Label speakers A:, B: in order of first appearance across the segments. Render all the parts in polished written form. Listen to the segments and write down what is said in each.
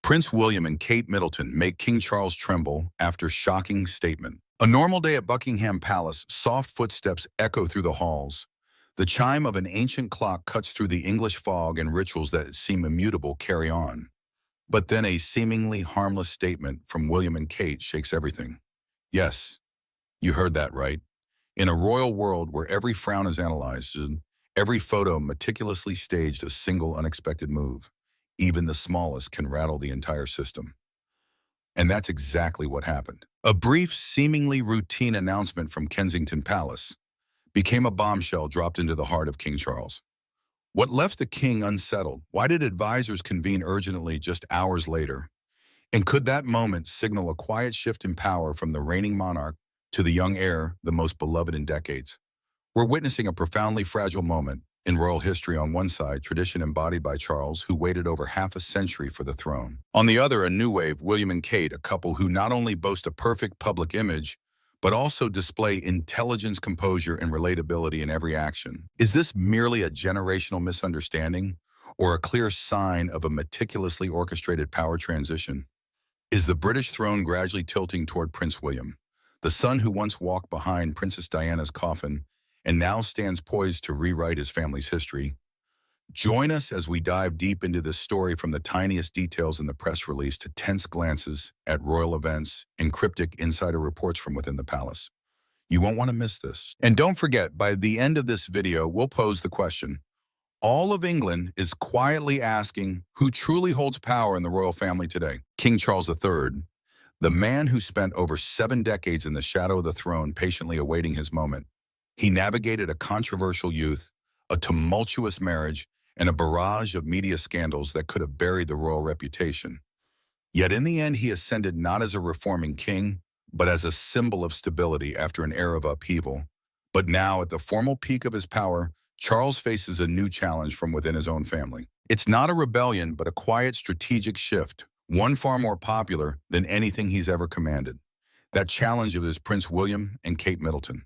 A: Prince William and Kate Middleton make King Charles tremble after shocking statement. A normal day at Buckingham Palace, soft footsteps echo through the halls. The chime of an ancient clock cuts through the English fog, and rituals that seem immutable carry on. But then a seemingly harmless statement from William and Kate shakes everything. Yes, you heard that right. In a royal world where every frown is analyzed and every photo meticulously staged, a single unexpected move, even the smallest, can rattle the entire system. And that's exactly what happened. A brief, seemingly routine announcement from Kensington Palace became a bombshell dropped into the heart of King Charles. What left the king unsettled? Why did advisors convene urgently just hours later? And could that moment signal a quiet shift in power from the reigning monarch to the young heir, the most beloved in decades? We're witnessing a profoundly fragile moment in royal history. On one side, tradition embodied by Charles, who waited over half a century for the throne. On the other, a new wave, William and Kate, a couple who not only boast a perfect public image, but also display intelligence, composure, and relatability in every action. Is this merely a generational misunderstanding, or a clear sign of a meticulously orchestrated power transition? Is the British throne gradually tilting toward Prince William, the son who once walked behind Princess Diana's coffin and now stands poised to rewrite his family's history? Join us as we dive deep into this story, from the tiniest details in the press release to tense glances at royal events and cryptic insider reports from within the palace. You won't want to miss this. And don't forget, by the end of this video, we'll pose the question: all of England is quietly asking, who truly holds power in the royal family today? King Charles III, the man who spent over 7 decades in the shadow of the throne, patiently awaiting his moment. He navigated a controversial youth, a tumultuous marriage, and a barrage of media scandals that could have buried the royal reputation. Yet in the end, he ascended not as a reforming king, but as a symbol of stability after an era of upheaval. But now, at the formal peak of his power, Charles faces a new challenge from within his own family. It's not a rebellion, but a quiet strategic shift, one far more popular than anything he's ever commanded. That challenge is Prince William and Kate Middleton.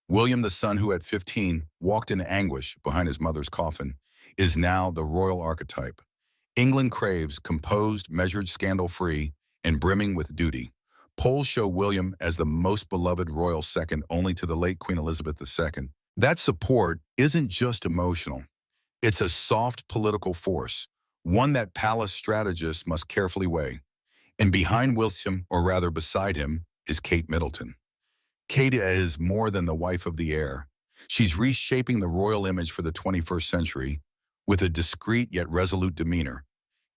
A: William, the son who at 15 walked in anguish behind his mother's coffin, is now the royal archetype. England craves composed, measured, scandal-free, and brimming with duty. Polls show William as the most beloved royal, second only to the late Queen Elizabeth II. That support isn't just emotional. It's a soft political force, one that palace strategists must carefully weigh. And behind William, or rather beside him, is Kate Middleton. Kate is more than the wife of the heir. She's reshaping the royal image for the 21st century with a discreet yet resolute demeanor.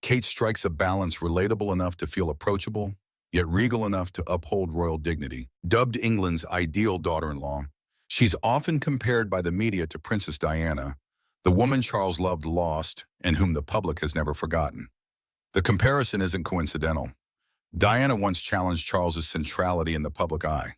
A: Kate strikes a balance relatable enough to feel approachable, yet regal enough to uphold royal dignity. Dubbed England's ideal daughter-in-law, she's often compared by the media to Princess Diana, the woman Charles loved, lost, and whom the public has never forgotten. The comparison isn't coincidental. Diana once challenged Charles's centrality in the public eye.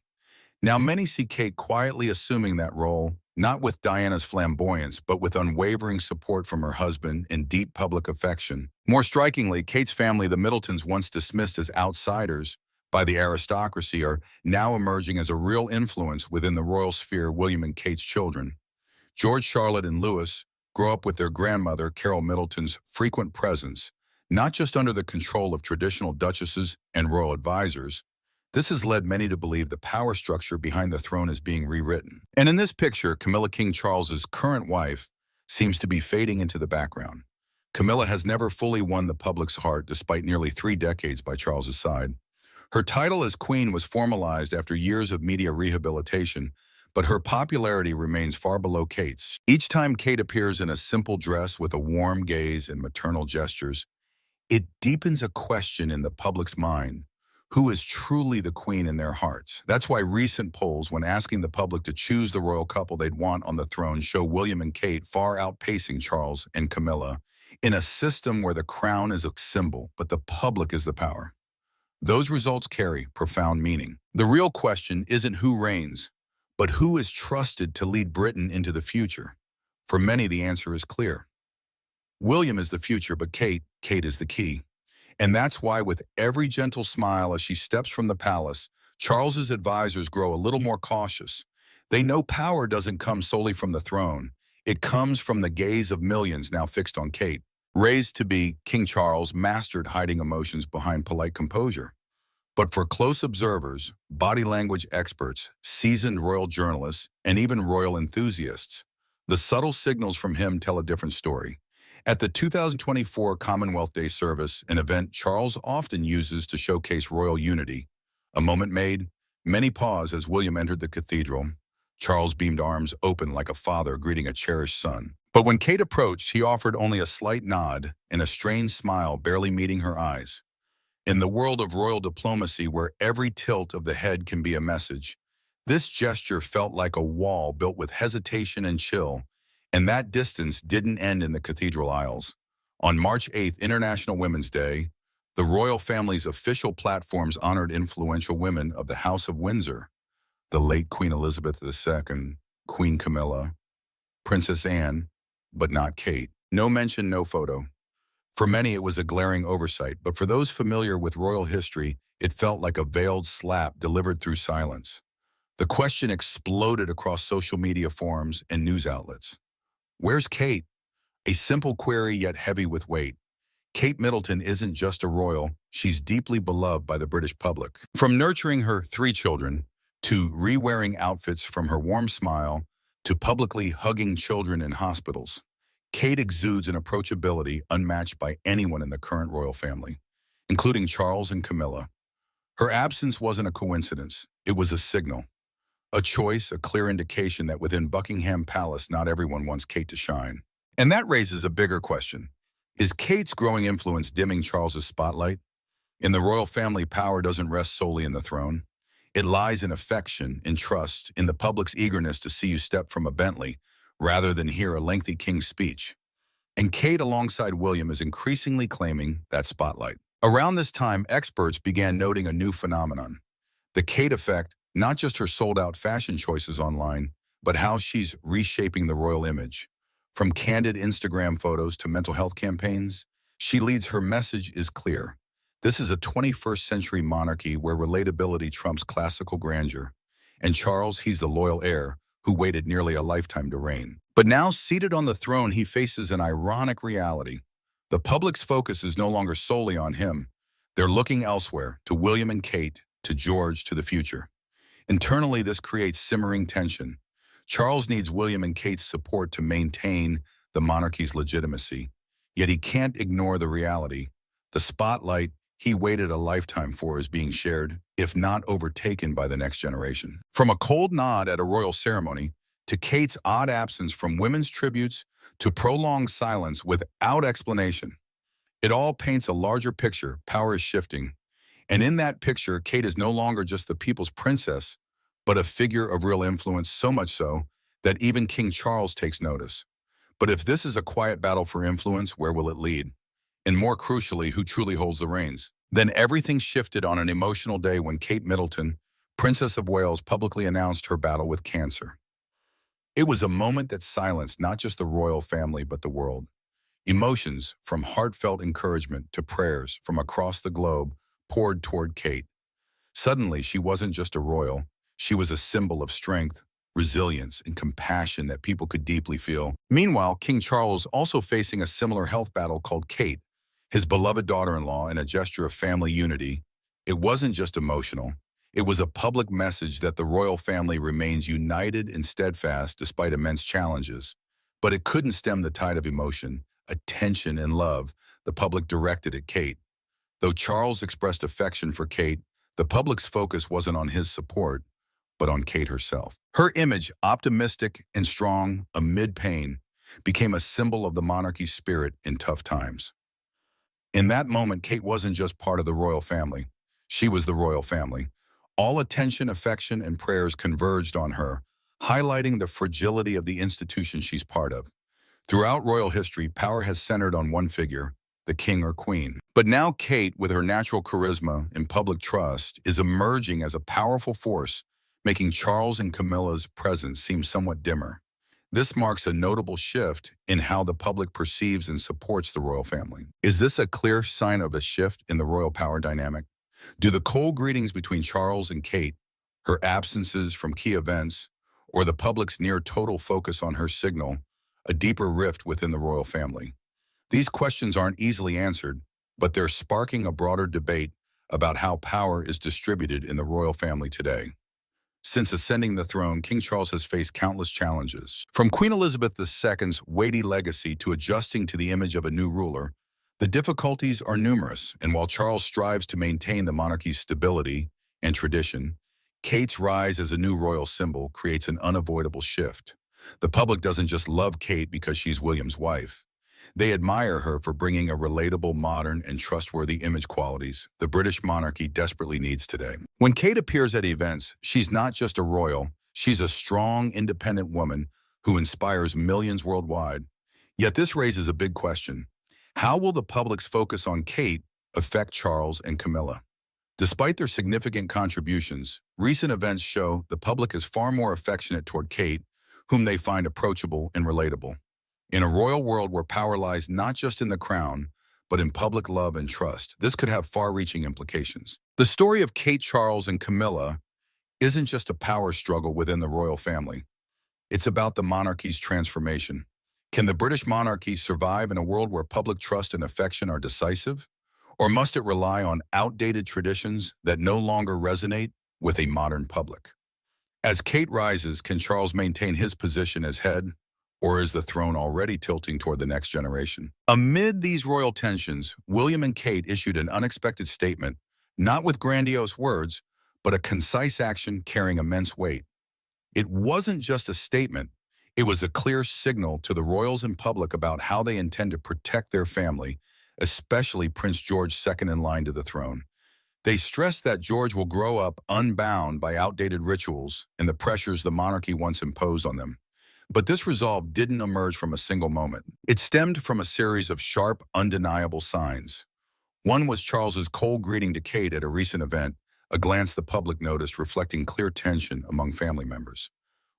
A: Now many see Kate quietly assuming that role, not with Diana's flamboyance, but with unwavering support from her husband and deep public affection. More strikingly, Kate's family, the Middletons, once dismissed as outsiders by the aristocracy, are now emerging as a real influence within the royal sphere. William and Kate's children, George, Charlotte, and Louis, grow up with their grandmother, Carol Middleton's frequent presence, not just under the control of traditional duchesses and royal advisors. This has led many to believe the power structure behind the throne is being rewritten. And in this picture, Camilla, King Charles's current wife, seems to be fading into the background. Camilla has never fully won the public's heart despite nearly 3 decades by Charles's side. Her title as queen was formalized after years of media rehabilitation, but her popularity remains far below Kate's. Each time Kate appears in a simple dress with a warm gaze and maternal gestures, it deepens a question in the public's mind: who is truly the queen in their hearts? That's why recent polls, when asking the public to choose the royal couple they'd want on the throne, show William and Kate far outpacing Charles and Camilla, in a system where the crown is a symbol, but the public is the power. Those results carry profound meaning. The real question isn't who reigns, but who is trusted to lead Britain into the future. For many, the answer is clear. William is the future, but Kate is the key. And that's why, with every gentle smile as she steps from the palace, Charles's advisors grow a little more cautious. They know power doesn't come solely from the throne. It comes from the gaze of millions now fixed on Kate. Raised to be King Charles mastered hiding emotions behind polite composure. But for close observers, body language experts, seasoned royal journalists, and even royal enthusiasts, the subtle signals from him tell a different story. At the 2024 Commonwealth Day service, an event Charles often uses to showcase royal unity, a moment made, many pause as William entered the cathedral. Charles beamed arms open like a father greeting a cherished son. But when Kate approached, he offered only a slight nod and a strained smile barely meeting her eyes. In the world of royal diplomacy where every tilt of the head can be a message, this gesture felt like a wall built with hesitation and chill, and that distance didn't end in the cathedral aisles. On March 8th, International Women's Day, the royal family's official platforms honored influential women of the House of Windsor, the late Queen Elizabeth II, Queen Camilla, Princess Anne, but not Kate. No mention, no photo. For many, it was a glaring oversight, but for those familiar with royal history, it felt like a veiled slap delivered through silence. The question exploded across social media forums and news outlets. Where's Kate? A simple query yet heavy with weight. Kate Middleton isn't just a royal, she's deeply beloved by the British public. From nurturing her 3 children, to re-wearing outfits from her warm smile, to publicly hugging children in hospitals, Kate exudes an approachability unmatched by anyone in the current royal family, including Charles and Camilla. Her absence wasn't a coincidence, it was a signal. A choice, a clear indication that within Buckingham Palace not everyone wants Kate to shine. And that raises a bigger question. Is Kate's growing influence dimming Charles's spotlight? In the royal family, power doesn't rest solely in the throne. It lies in affection, in trust, in the public's eagerness to see you step from a Bentley rather than hear a lengthy king's speech. And Kate, alongside William, is increasingly claiming that spotlight. Around this time, experts began noting a new phenomenon. The Kate effect, not just her sold-out fashion choices online, but how she's reshaping the royal image. From candid Instagram photos to mental health campaigns, she leads her message is clear. This is a 21st century monarchy where relatability trumps classical grandeur. And Charles, he's the loyal heir who waited nearly a lifetime to reign. But now, seated on the throne, he faces an ironic reality. The public's focus is no longer solely on him. They're looking elsewhere, to William and Kate, to George, to the future. Internally, this creates simmering tension. Charles needs William and Kate's support to maintain the monarchy's legitimacy. Yet he can't ignore the reality. The spotlight he waited a lifetime for is being shared, if not overtaken by the next generation. From a cold nod at a royal ceremony, to Kate's odd absence from women's tributes, to prolonged silence without explanation, it all paints a larger picture. Power is shifting. And in that picture, Kate is no longer just the people's princess, but a figure of real influence, so much so that even King Charles takes notice. But if this is a quiet battle for influence, where will it lead? And more crucially, who truly holds the reins? Then everything shifted on an emotional day when Kate Middleton, Princess of Wales, publicly announced her battle with cancer. It was a moment that silenced not just the royal family, but the world. Emotions, from heartfelt encouragement to prayers from across the globe, poured toward Kate. Suddenly, she wasn't just a royal. She was a symbol of strength, resilience, and compassion that people could deeply feel. Meanwhile, King Charles, also facing a similar health battle, called Kate, his beloved daughter-in-law, in a gesture of family unity. It wasn't just emotional. It was a public message that the royal family remains united and steadfast despite immense challenges. But it couldn't stem the tide of emotion, attention, and love the public directed at Kate. Though Charles expressed affection for Kate, the public's focus wasn't on his support, but on Kate herself. Her image, optimistic and strong amid pain, became a symbol of the monarchy's spirit in tough times. In that moment, Kate wasn't just part of the royal family. She was the royal family. All attention, affection, and prayers converged on her, highlighting the fragility of the institution she's part of. Throughout royal history, power has centered on one figure, the king or queen. But now Kate, with her natural charisma and public trust, is emerging as a powerful force, making Charles and Camilla's presence seem somewhat dimmer. This marks a notable shift in how the public perceives and supports the royal family. Is this a clear sign of a shift in the royal power dynamic? Do the cold greetings between Charles and Kate, her absences from key events, or the public's near total focus on her signal a deeper rift within the royal family? These questions aren't easily answered, but they're sparking a broader debate about how power is distributed in the royal family today. Since ascending the throne, King Charles has faced countless challenges. From Queen Elizabeth II's weighty legacy to adjusting to the image of a new ruler, the difficulties are numerous, and while Charles strives to maintain the monarchy's stability and tradition, Kate's rise as a new royal symbol creates an unavoidable shift. The public doesn't just love Kate because she's William's wife. They admire her for bringing a relatable, modern, and trustworthy image qualities the British monarchy desperately needs today. When Kate appears at events, she's not just a royal, she's a strong, independent woman who inspires millions worldwide. Yet this raises a big question. How will the public's focus on Kate affect Charles and Camilla? Despite their significant contributions, recent events show the public is far more affectionate toward Kate, whom they find approachable and relatable. In a royal world where power lies not just in the crown, but in public love and trust, this could have far-reaching implications. The story of Kate, Charles, and Camilla isn't just a power struggle within the royal family. It's about the monarchy's transformation. Can the British monarchy survive in a world where public trust and affection are decisive? Or must it rely on outdated traditions that no longer resonate with a modern public? As Kate rises, can Charles maintain his position as head, or is the throne already tilting toward the next generation? Amid these royal tensions, William and Kate issued an unexpected statement, not with grandiose words, but a concise action carrying immense weight. It wasn't just a statement, it was a clear signal to the royals and public about how they intend to protect their family, especially Prince George, second in line to the throne. They stressed that George will grow up unbound by outdated rituals and the pressures the monarchy once imposed on them. But this resolve didn't emerge from a single moment. It stemmed from a series of sharp, undeniable signs. One was Charles's cold greeting to Kate at a recent event, a glance the public noticed reflecting clear tension among family members.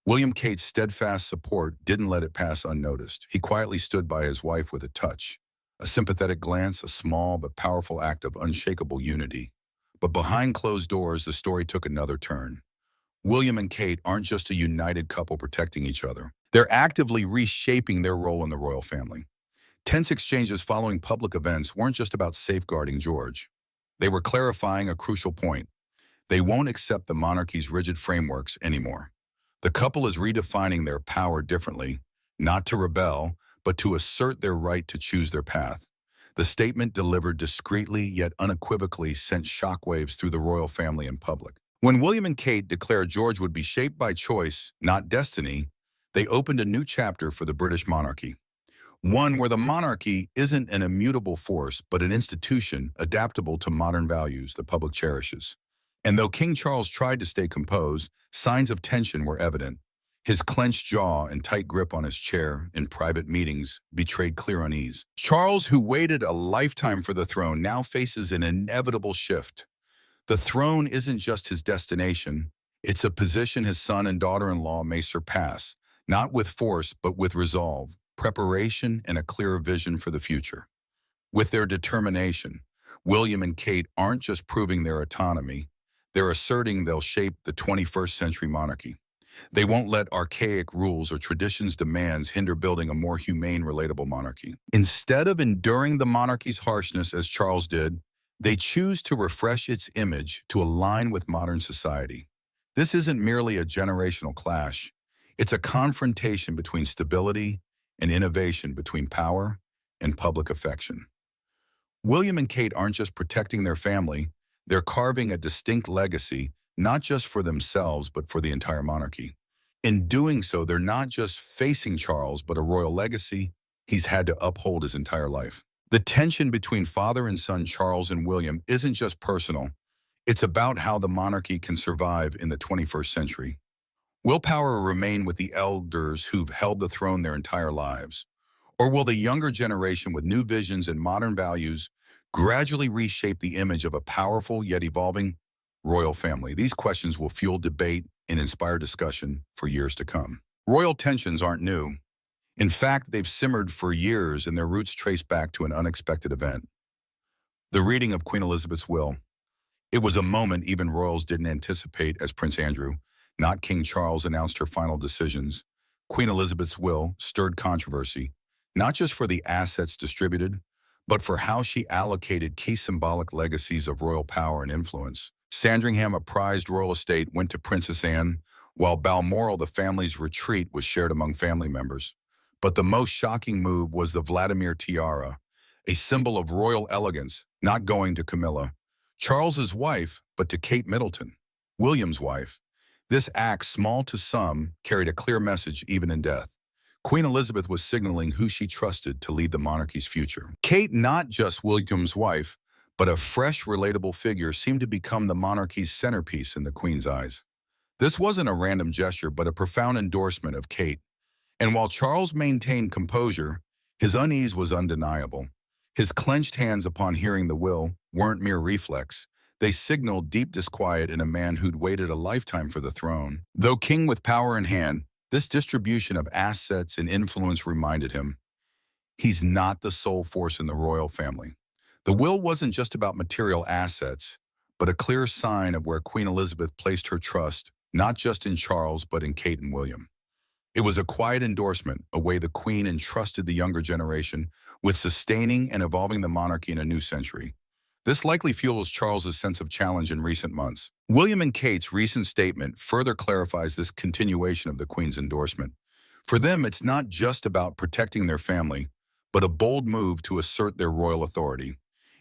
A: William Kate's steadfast support didn't let it pass unnoticed. He quietly stood by his wife with a touch, a sympathetic glance, a small but powerful act of unshakable unity. But behind closed doors, the story took another turn. William and Kate aren't just a united couple protecting each other. They're actively reshaping their role in the royal family. Tense exchanges following public events weren't just about safeguarding George. They were clarifying a crucial point. They won't accept the monarchy's rigid frameworks anymore. The couple is redefining their power differently, not to rebel, but to assert their right to choose their path. The statement, delivered discreetly yet unequivocally, sent shockwaves through the royal family and public. When William and Kate declared George would be shaped by choice, not destiny, they opened a new chapter for the British monarchy. One where the monarchy isn't an immutable force, but an institution adaptable to modern values the public cherishes. And though King Charles tried to stay composed, signs of tension were evident. His clenched jaw and tight grip on his chair in private meetings betrayed clear unease. Charles, who waited a lifetime for the throne, now faces an inevitable shift. The throne isn't just his destination, it's a position his son and daughter-in-law may surpass, not with force, but with resolve, preparation, and a clearer vision for the future. With their determination, William and Kate aren't just proving their autonomy, they're asserting they'll shape the 21st century monarchy. They won't let archaic rules or traditions' demands hinder building a more humane, relatable monarchy. Instead of enduring the monarchy's harshness as Charles did, they choose to refresh its image to align with modern society. This isn't merely a generational clash. It's a confrontation between stability and innovation, between power and public affection. William and Kate aren't just protecting their family, they're carving a distinct legacy, not just for themselves, but for the entire monarchy. In doing so, they're not just facing Charles, but a royal legacy he's had to uphold his entire life. The tension between father and son Charles and William isn't just personal. It's about how the monarchy can survive in the 21st century. Will power remain with the elders who've held the throne their entire lives? Or will the younger generation with new visions and modern values gradually reshape the image of a powerful yet evolving royal family? These questions will fuel debate and inspire discussion for years to come. Royal tensions aren't new. In fact, they've simmered for years and their roots trace back to an unexpected event. The reading of Queen Elizabeth's will. It was a moment even royals didn't anticipate as Prince Andrew, not King Charles, announced her final decisions. Queen Elizabeth's will stirred controversy, not just for the assets distributed, but for how she allocated key symbolic legacies of royal power and influence. Sandringham, a prized royal estate, went to Princess Anne, while Balmoral, the family's retreat, was shared among family members. But the most shocking move was the Vladimir tiara, a symbol of royal elegance, not going to Camilla, Charles's wife, but to Kate Middleton, William's wife. This act, small to some, carried a clear message even in death. Queen Elizabeth was signaling who she trusted to lead the monarchy's future. Kate, not just William's wife, but a fresh, relatable figure, seemed to become the monarchy's centerpiece in the Queen's eyes. This wasn't a random gesture, but a profound endorsement of Kate. And while Charles maintained composure, his unease was undeniable. His clenched hands upon hearing the will weren't mere reflex. They signaled deep disquiet in a man who'd waited a lifetime for the throne. Though king with power in hand, this distribution of assets and influence reminded him, he's not the sole force in the royal family. The will wasn't just about material assets, but a clear sign of where Queen Elizabeth placed her trust, not just in Charles, but in Kate and William. It was a quiet endorsement, a way the Queen entrusted the younger generation with sustaining and evolving the monarchy in a new century. This likely fuels Charles's sense of challenge in recent months. William and Kate's recent statement further clarifies this continuation of the Queen's endorsement. For them, it's not just about protecting their family, but a bold move to assert their royal authority.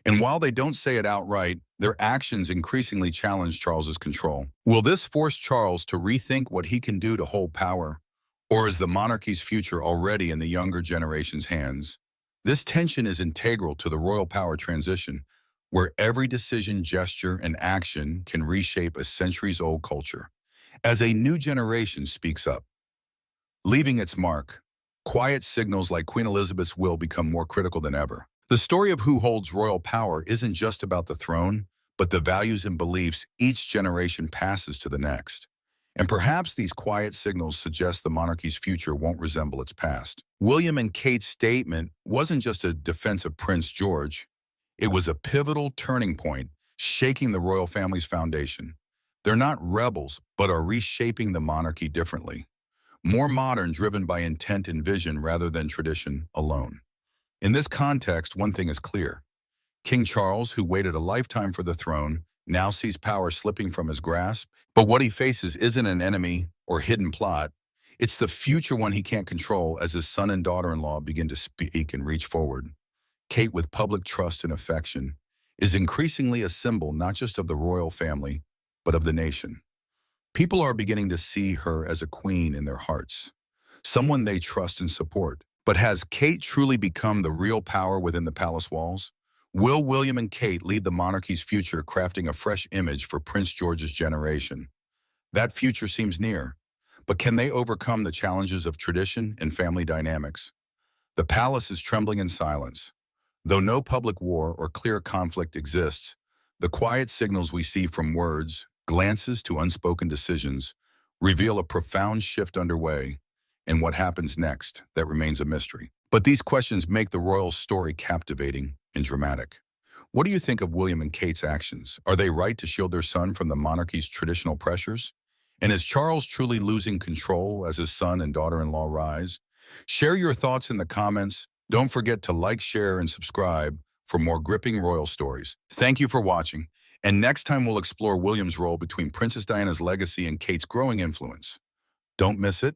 A: And while they don't say it outright, their actions increasingly challenge Charles's control. Will this force Charles to rethink what he can do to hold power? Or is the monarchy's future already in the younger generation's hands? This tension is integral to the royal power transition, where every decision, gesture, and action can reshape a centuries-old culture. As a new generation speaks up, leaving its mark, quiet signals like Queen Elizabeth's will become more critical than ever. The story of who holds royal power isn't just about the throne, but the values and beliefs each generation passes to the next. And perhaps these quiet signals suggest the monarchy's future won't resemble its past. William and Kate's statement wasn't just a defense of Prince George. It was a pivotal turning point, shaking the royal family's foundation. They're not rebels, but are reshaping the monarchy differently. More modern, driven by intent and vision rather than tradition alone. In this context, one thing is clear. King Charles, who waited a lifetime for the throne, now sees power slipping from his grasp. But what he faces isn't an enemy or hidden plot. It's the future one he can't control as his son and daughter-in-law begin to speak and reach forward. Kate, with public trust and affection, is increasingly a symbol not just of the royal family, but of the nation. People are beginning to see her as a queen in their hearts, someone they trust and support. But has Kate truly become the real power within the palace walls? Will William and Kate lead the monarchy's future, crafting a fresh image for Prince George's generation? That future seems near, but can they overcome the challenges of tradition and family dynamics? The palace is trembling in silence. Though no public war or clear conflict exists, the quiet signals we see from words, glances to unspoken decisions, reveal a profound shift underway, and what happens next, that remains a mystery. But these questions make the royal story captivating and dramatic. What do you think of William and Kate's actions? Are they right to shield their son from the monarchy's traditional pressures? And is Charles truly losing control as his son and daughter-in-law rise? Share your thoughts in the comments. Don't forget to like, share, and subscribe for more gripping royal stories. Thank you for watching. And next time we'll explore William's role between Princess Diana's legacy and Kate's growing influence. Don't miss it.